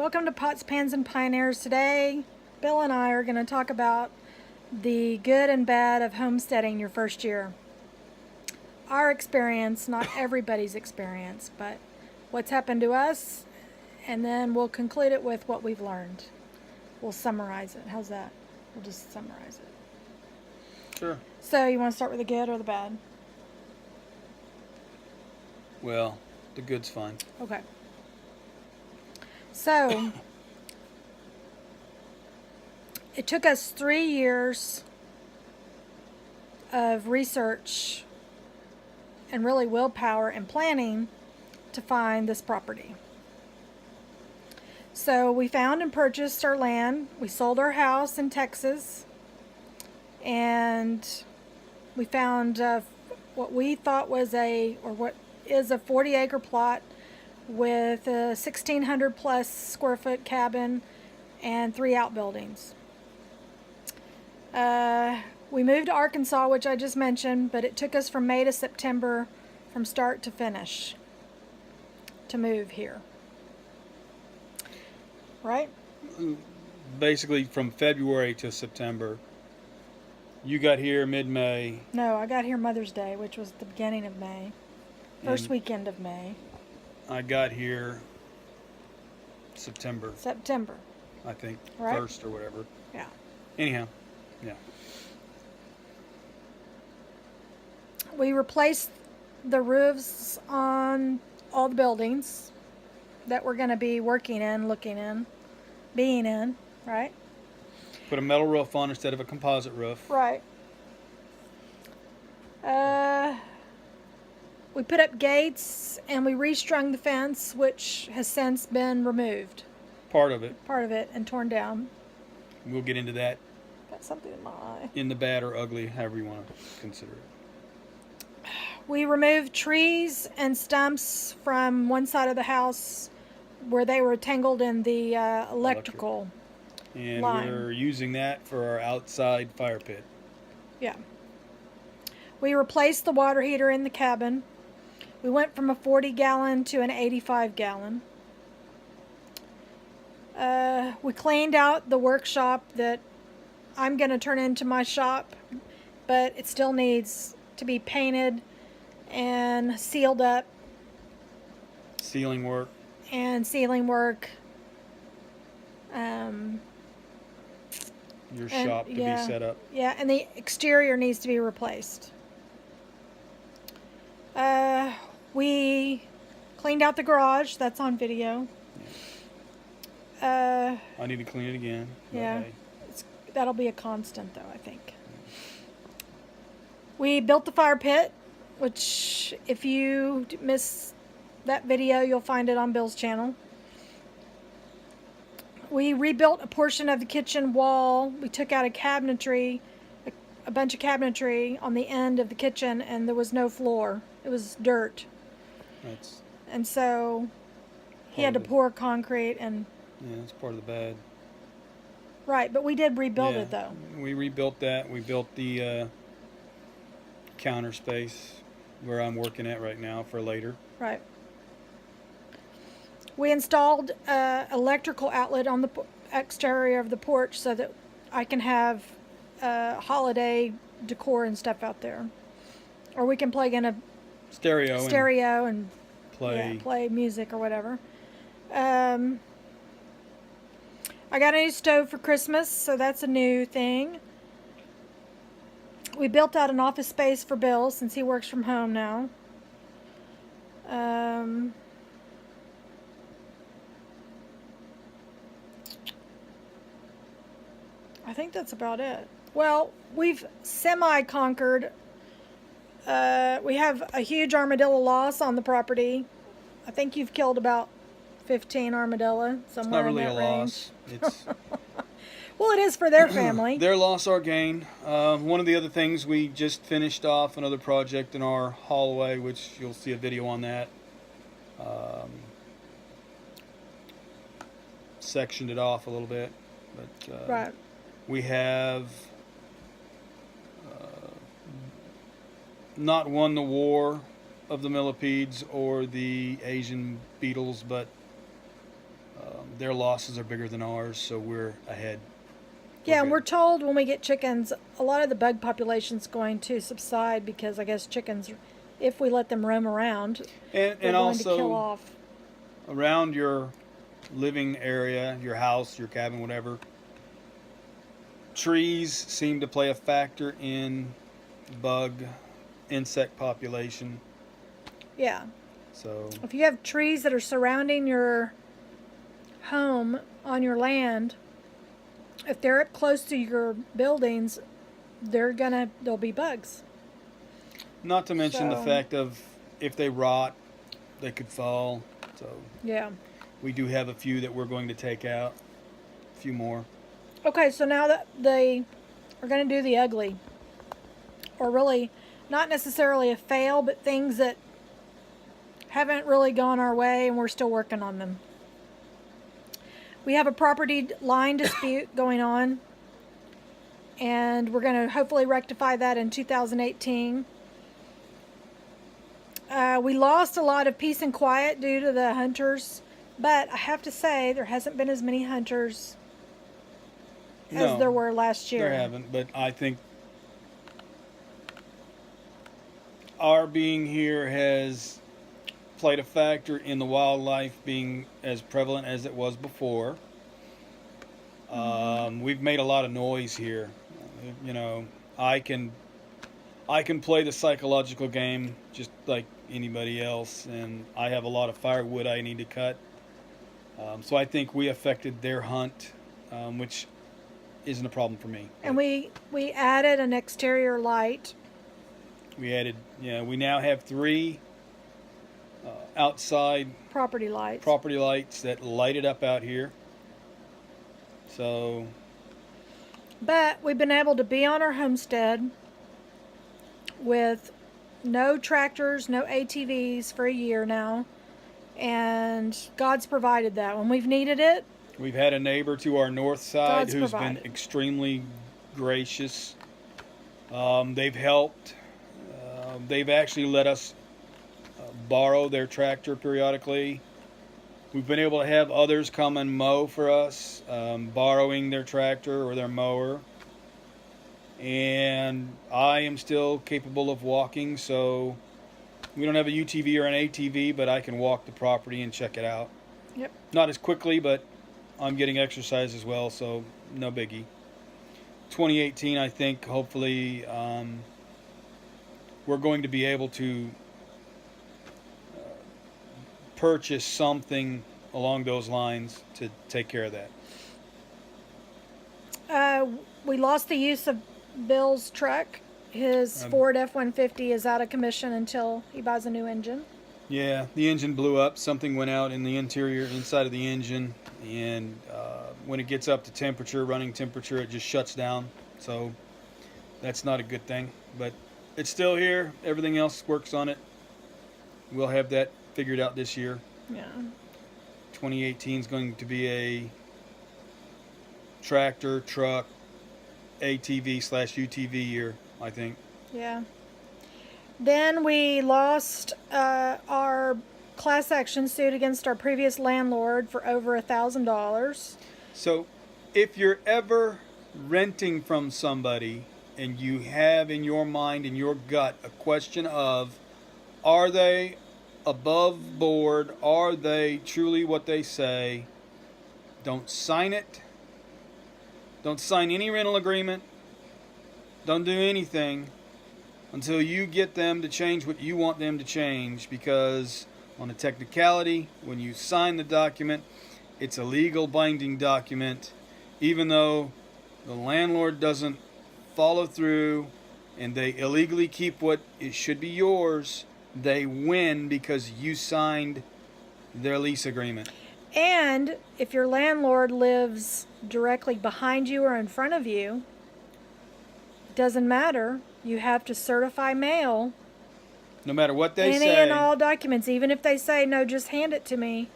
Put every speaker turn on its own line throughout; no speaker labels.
Welcome to Pots, Pans, and Pioneers. Today, Bill and I are going to talk about the good and bad of homesteading your first year. Our experience, not everybody's experience, but what's happened to us, and then we'll conclude it with what we've learned. We'll summarize it. How's that? We'll just summarize it.
Sure.
So, you want to start with the good or the bad?
Well, the good's fine.
Okay. So, it took us 3 years of research and really willpower and planning to find this property. So we found and purchased our land. We sold our house in Texas, and we found what we thought was what is a 40-acre plot with a 1,600 plus square foot cabin and 3 outbuildings. We moved to Arkansas, which I just mentioned, but it took us from May to September, from start to finish, to move here. Right?
Basically, from February to September. You got here mid-May.
No, I got here Mother's Day, which was the beginning of May. First weekend of May.
I got here September, I think,
Right.
1st or whatever.
Yeah.
Anyhow, yeah.
We replaced the roofs on all the buildings that we're going to be working in, looking in, being in, right?
Put a metal roof on instead of a composite roof.
Right. We put up gates and we restrung the fence, which has since been removed.
Part of it.
And torn down.
We'll get into that
Got something in my eye.
in the bad or ugly, however you want to consider it.
We removed trees and stumps from one side of the house where they were tangled in the electrical
And
line.
we're using that for our outside fire pit.
Yeah. We replaced the water heater in the cabin. We went from a 40-gallon to an 85-gallon. We cleaned out the workshop that I'm going to turn into my shop, but it still needs to be painted and sealed up,
Ceiling work.
and ceiling work.
Your
And,
shop to be set up.
Yeah, and the exterior needs to be replaced. We cleaned out the garage. That's on video.
I need to clean it again. but
Yeah.
hey.
That'll be a constant, though, I think. We built the fire pit, which, if you miss that video, you'll find it on Bill's channel. We rebuilt a portion of the kitchen wall. We took out a cabinetry, a bunch of cabinetry on the end of the kitchen, and there was no floor. It was dirt.
That's
And so he had to
Part of it.
pour concrete and...
that's part of the bad.
Right, but we did rebuild
Yeah,
it, though.
We rebuilt that. We built the counter space where I'm working at right now for later.
Right. We installed electrical outlet on the exterior of the porch so that I can have holiday decor and stuff out there. Or we can plug in a
Stereo
and
play.
play music or whatever. I got a new stove for Christmas, so that's a new thing. We built out an office space for Bill since he works from home now. I think that's about it. Well, we've semi-conquered. We have a huge armadillo loss on the property. I think you've killed about 15 armadillo,
It's
somewhere
not really
in
a
that range.
loss. It's
Well, it is for their family.
their loss, our gain. One of the other things, we just finished off another project in our hallway, which you'll see a video on that. Sectioned it off a little bit, but
Right.
we have not won the war of the millipedes or the Asian beetles, but their losses are bigger than ours, so we're ahead.
Yeah, and
good.
we're told when we get chickens, a lot of the bug population's going to subside because I guess chickens, if we let them roam around,
And
they're going to kill
also
off.
around your living area, your house, your cabin, whatever, trees seem to play a factor in bug, insect population.
Yeah.
So
If you have trees that are surrounding your home on your land, if they're up close to your buildings, there'll be bugs.
not to mention the
So-
fact of if they rot, they could fall. So
Yeah.
we do have a few that we're going to take out. A few more.
Okay, so now that they are going to do the ugly, or really not necessarily a fail, but things that haven't really gone our way and we're still working on them. We have a property line dispute going on, and we're going to hopefully rectify that in 2018. We lost a lot of peace and quiet due to the hunters, but I have to say there hasn't been as many hunters as
No,
there were last year.
There haven't, but I think our being here has played a factor in the wildlife being as prevalent as it was before. We've made a lot of noise here. You know, I can play the psychological game just like anybody else, and I have a lot of firewood I need to cut. So I think we affected their hunt, which isn't a problem for me.
And we added an exterior light.
We added, we now have 3 outside
Property lights.
property lights that light it up out here. So,
But we've been able to be on our homestead with no tractors, no ATVs for a year now. And God's provided that. When we've needed it,
we've had a neighbor to our north side
God's
who's
provided.
been extremely gracious. They've helped. They've actually let us borrow their tractor periodically. We've been able to have others come and mow for us, borrowing their tractor or their mower. And I am still capable of walking, so we don't have a UTV or an ATV, but I can walk the property and check it out.
Yep.
Not as quickly, but I'm getting exercise as well, so no biggie. 2018, I think, hopefully, we're going to be able to purchase something along those lines to take care of that.
we lost the use of Bill's truck. His Ford F-150 is out of commission until he buys a new engine.
Yeah, the engine blew up. Something went out in the interior, inside of the engine, and when it gets up to temperature, running temperature, it just shuts down. So that's not a good thing. But it's still here. Everything else works on it. We'll have that figured out this year.
Yeah.
2018 is going to be a tractor, truck, ATV/UTV year, I think.
Yeah. Then we lost our class action suit against our previous landlord for over $1,000.
So, if you're ever renting from somebody and you have in your mind, in your gut, a question of, are they above board? Are they truly what they say? Don't sign it. Don't sign any rental agreement. Don't do anything until you get them to change what you want them to change, because on a technicality, when you sign the document, it's a legal binding document. Even though the landlord doesn't follow through and they illegally keep what it should be yours, they win because you signed their lease agreement.
And if your landlord lives directly behind you or in front of you, it doesn't matter. You have to certify mail
No matter what they
any
say.
and all documents, even if they say, no, just hand it to me.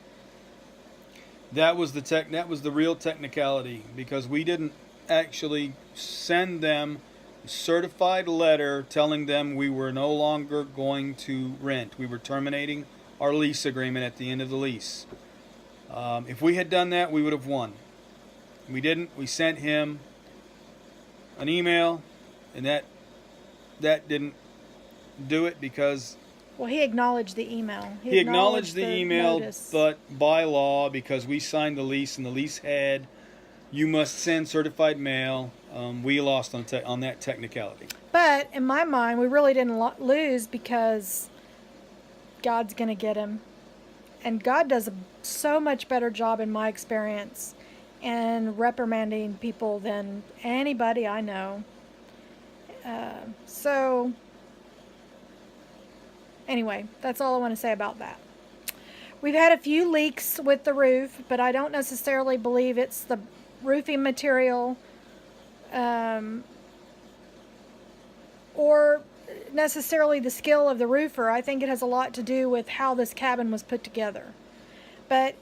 That was the real technicality, because we didn't actually send them a certified letter telling them we were no longer going to rent. We were terminating our lease agreement at the end of the lease. If we had done that, we would have won. We didn't. We sent him an email, and that didn't do it because
Well, he acknowledged the email.
he acknowledged the email,
notice.
but by law, because we signed the lease and the lease had, you must send certified mail. We lost on that technicality.
But in my mind, we really didn't lose because God's going to get him. And God does a so much better job, in my experience, in reprimanding people than anybody I know. So, anyway, that's all I want to say about that. We've had a few leaks with the roof, but I don't necessarily believe it's the roofing material or necessarily the skill of the roofer. I think it has a lot to do with how this cabin was put together. But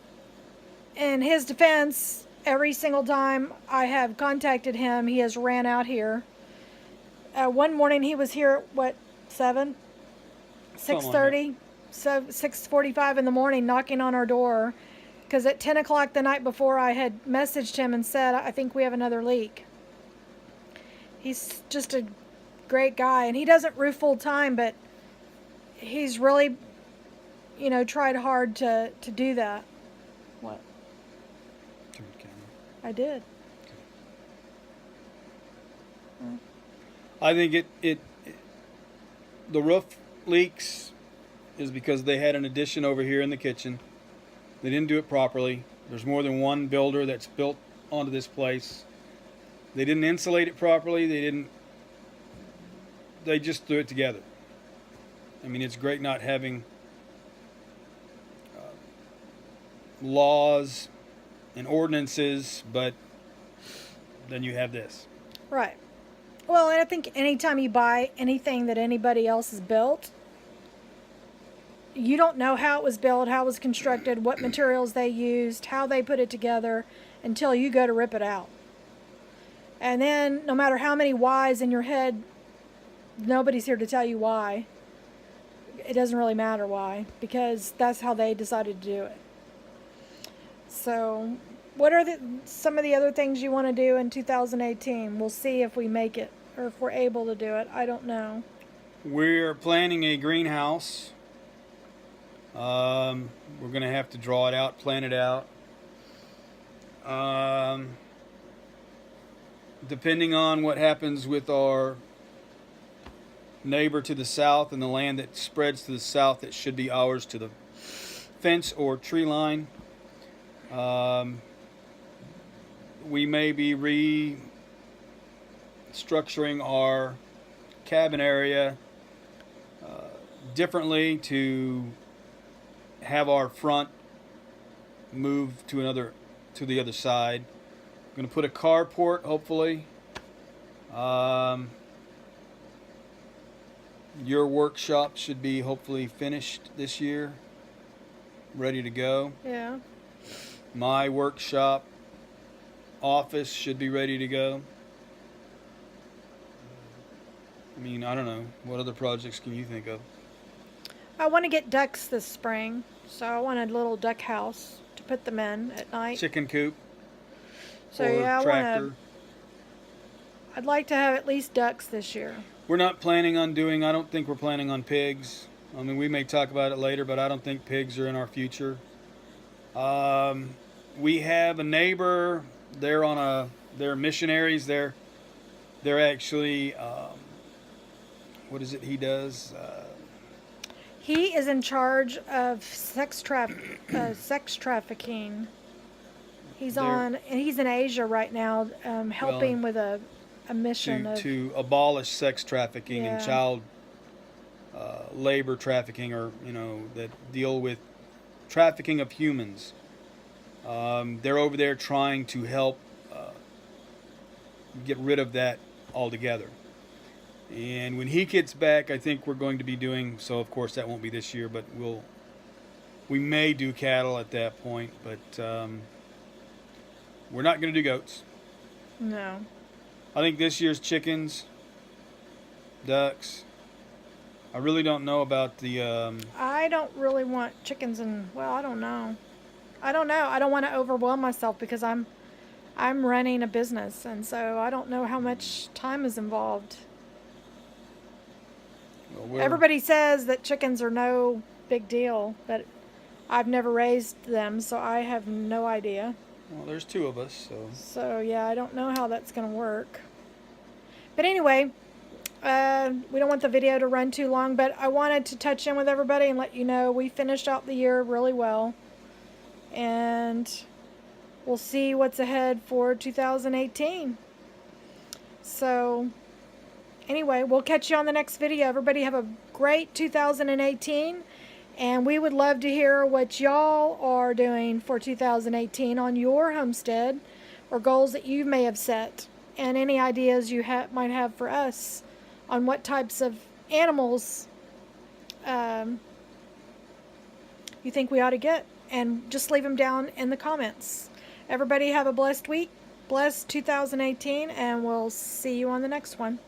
in his defense, every single time I have contacted him, he has ran out here. One morning he was here at 7? 6:30? So 6:45 in the morning, knocking on our door. Because at 10 o'clock the night before, I had messaged him and said, I think we have another leak. He's just a great guy. And he doesn't roof full time, but he's really, tried hard to do that. What?
Turn the camera.
I did.
I think the roof leaks is because they had an addition over here in the kitchen. They didn't do it properly. There's more than one builder that's built onto this place. They didn't insulate it properly. They just threw it together. I mean, it's great not having laws and ordinances, but then you have this.
Right. Well, and I think anytime you buy anything that anybody else has built, you don't know how it was built, how it was constructed, what materials they used, how they put it together, until you go to rip it out. And then, no matter how many whys in your head, nobody's here to tell you why. It doesn't really matter why, because that's how they decided to do it. So, what are some of the other things you want to do in 2018? We'll see if we make it, or if we're able to do it. I don't know.
We're planning a greenhouse. We're going to have to draw it out, plan it out. Depending on what happens with our neighbor to the south and the land that spreads to the south, that should be ours to the fence or tree line. We may be restructuring our cabin area differently to have our front move to the other side. I'm going to put a carport, hopefully. Your workshop should be hopefully finished this year, ready to go.
Yeah.
My workshop office should be ready to go. I mean, I don't know. What other projects can you think of?
I want to get ducks this spring, so I want a little duck house to put them in at night.
Chicken coop.
So
or
yeah,
tractor.
I'd like to have at least ducks this year.
We're not planning on I don't think we're planning on pigs. I mean, we may talk about it later, but I don't think pigs are in our future. We have a neighbor. They're missionaries. They're actually, what is it he does?
He is in charge of sex trafficking. He's in Asia right now, helping with a mission
to abolish sex trafficking and child labor trafficking, or that deal with trafficking of humans. They're over there trying to help get rid of that altogether. And when he gets back, I think we're going to be doing so. Of course, that won't be this year, but we may do cattle at that point. But we're not going to do goats.
No.
I think this year's chickens, ducks. I really don't know about the.
I don't really want chickens, I don't know. I don't know. I don't want to overwhelm myself because I'm running a business, and so I don't know how much time is involved.
Well,
Everybody says that chickens are no big deal, but I've never raised them, so I have no idea.
well, there's two of us, so.
So yeah, I don't know how that's going to work. But anyway, we don't want the video to run too long, but I wanted to touch in with everybody and let you know we finished out the year really well. And we'll see what's ahead for 2018. So anyway, we'll catch you on the next video. Everybody have a great 2018. And we would love to hear what y'all are doing for 2018 on your homestead or goals that you may have set, and any ideas you might have for us on what types of animals you think we ought to get. And just leave them down in the comments. Everybody have a blessed week, blessed 2018, and we'll see you on the next one.